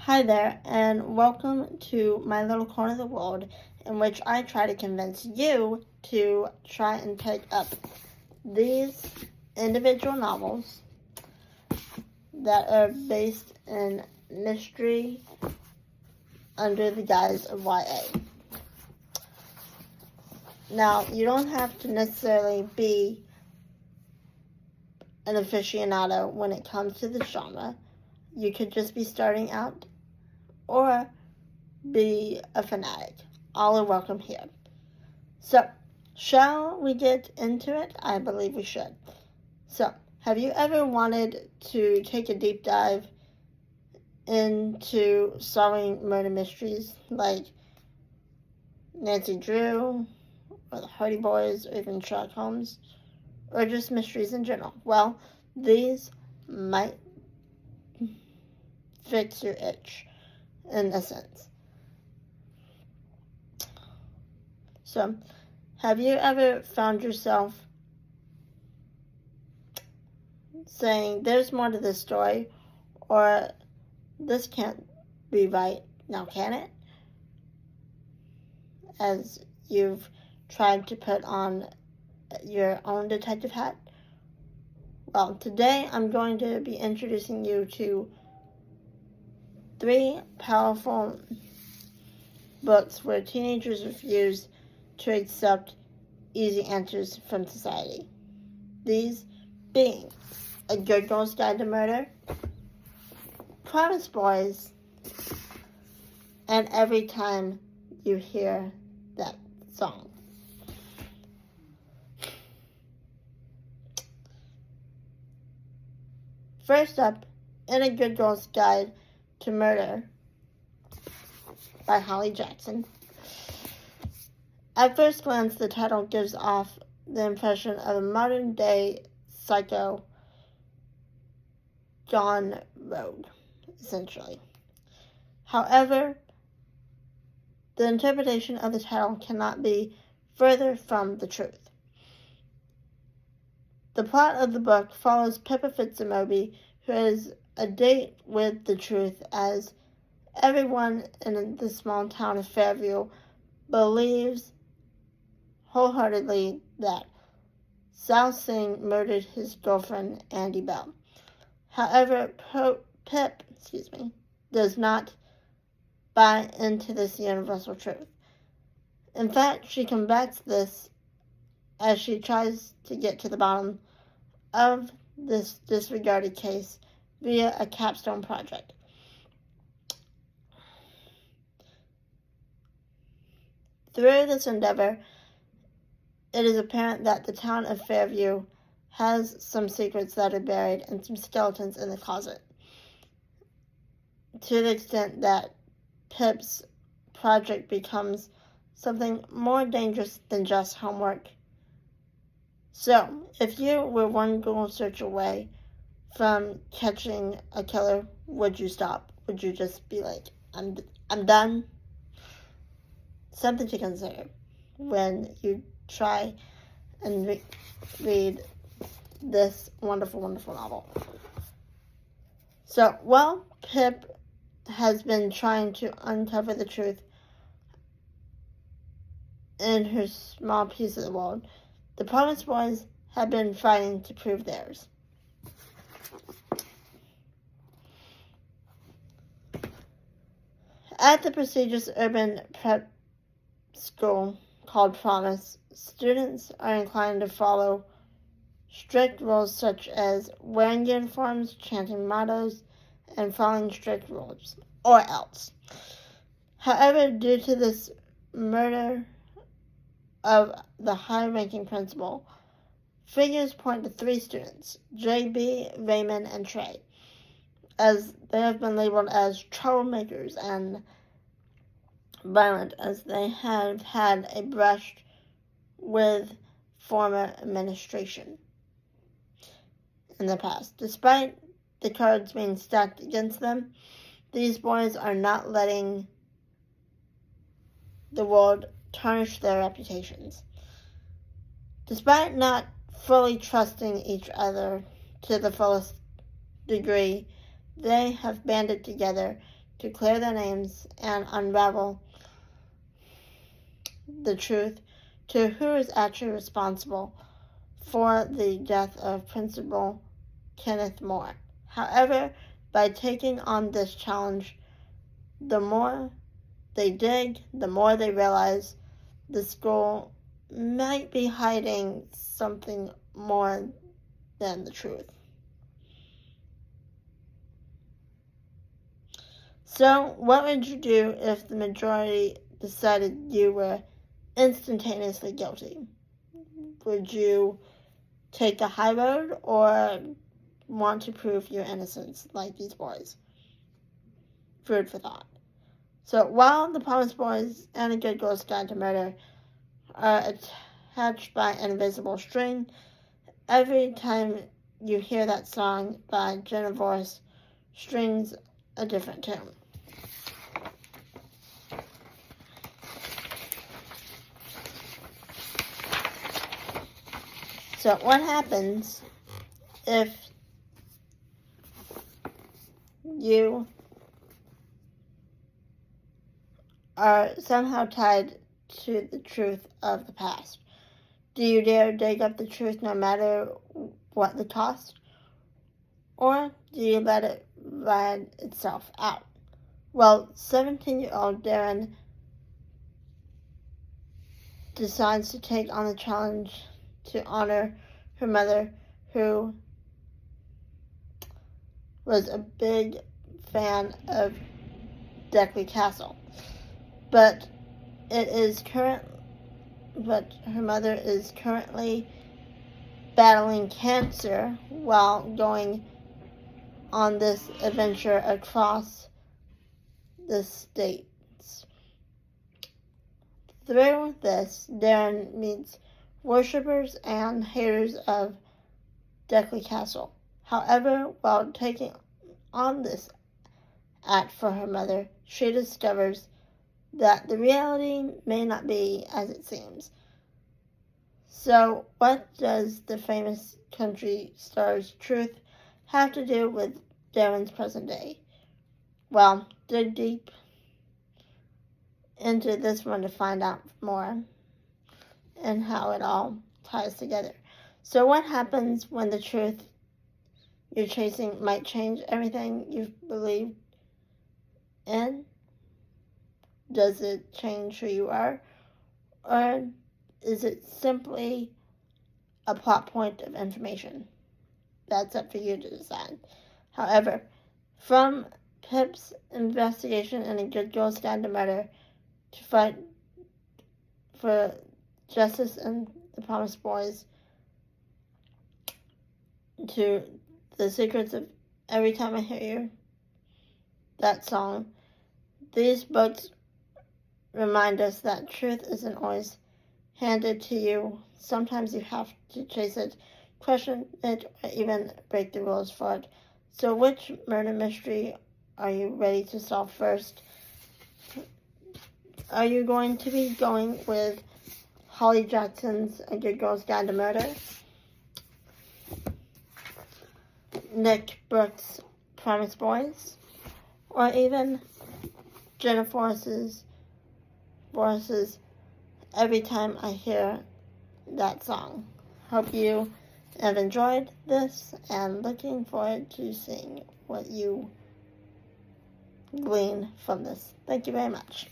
Hi there, and welcome to my little corner of the world in which I try to convince you to try and pick up these individual novels that are based in mystery under the guise of YA. Now, you don't have to necessarily be an aficionado when it comes to the genre. You could just be starting out or be a fanatic. All are welcome here. So, shall we get into it? I believe we should. So, have you ever wanted to take a deep dive into solving murder mysteries like Nancy Drew, or the Hardy Boys, or even Sherlock Holmes, or just mysteries in general? Well, these might fix your itch, in a sense. So, have you ever found yourself saying, there's more to this story, or this can't be right, now can it? As you've tried to put on your own detective hat? Well, today I'm going to be introducing you to 3 powerful books where teenagers refuse to accept easy answers from society. These being A Good Girl's Guide to Murder, Promise Boys, and Every Time You Hear That Song. First up, in A Good Girl's Guide to Murder by Holly Jackson. At first glance, the title gives off the impression of a modern-day psycho gone rogue, essentially. However, the interpretation of the title cannot be further from the truth. The plot of the book follows Pippa Fitzmoby, who has a date with the truth, as everyone in the small town of Fairview believes wholeheartedly that Sal Singh murdered his girlfriend, Andy Bell. However, Pip does not buy into this universal truth. In fact, she combats this as she tries to get to the bottom of this disregarded case via a capstone project. Through this endeavor, it is apparent that the town of Fairview has some secrets that are buried and some skeletons in the closet, to the extent that Pip's project becomes something more dangerous than just homework. So, if you were one Google search away from catching a killer, would you stop? Would you just be like, I'm done? Something to consider when you try and read this wonderful, wonderful novel. So, while Pip has been trying to uncover the truth in her small piece of the world, the Promise Boys have been fighting to prove theirs. At the prestigious urban prep school called Promise, students are inclined to follow strict rules such as wearing uniforms, chanting mottos, and following strict rules, or else. However, due to this murder of the high-ranking principal, figures point to 3 students, JB, Raymond, and Trey, as they have been labeled as troublemakers and violent, as they have had a brush with former administration in the past. Despite the cards being stacked against them, these boys are not letting the world tarnish their reputations. Despite not fully trusting each other to the fullest degree, they have banded together to clear their names and unravel the truth to who is actually responsible for the death of Principal Kenneth Moore. However, by taking on this challenge, the more they dig, the more they realize the school might be hiding something more than the truth. So, what would you do if the majority decided you were instantaneously guilty? Would you take the high road or want to prove your innocence like these boys? Food for thought. So, while the Promise Boys and A Good Girl's Guide to Murder are attached by an invisible string, every time you hear that song by Jenna Voice, strings a different tune. So what happens if you are somehow tied to the truth of the past? Do you dare dig up the truth no matter what the cost? Or do you let it ride itself out? Well, 17-year-old Darren decides to take on the challenge to honor her mother, who was a big fan of Deckley Castle. But her mother is currently battling cancer while going on this adventure across the states. Through this, Darren meets worshippers and haters of Deckley Castle. However, while taking on this act for her mother, she discovers that the reality may not be as it seems. So, what does the famous country star's truth have to do with Darren's present day? Well, dig deep into this one to find out more and how it all ties together. So what happens when the truth you're chasing might change everything you've believed in? Does it change who you are? Or is it simply a plot point of information? That's up for you to decide. However, from Pip's investigation in A Good Girl's Guide to Murder to fight for justice in the Promised Boys to the secrets of Every Time I Hear You, that song, these books remind us that truth isn't always handed to you. Sometimes you have to chase it, question it, or even break the rules for it. So which murder mystery are you ready to solve first? Are you going to be going with Holly Jackson's A Good Girl's Guide to Murder, Nick Brooks' Promise Boys, or even Jenna Forrest's Every Time I Hear That Song? Hope you have enjoyed this and looking forward to seeing what you glean from this. Thank you very much.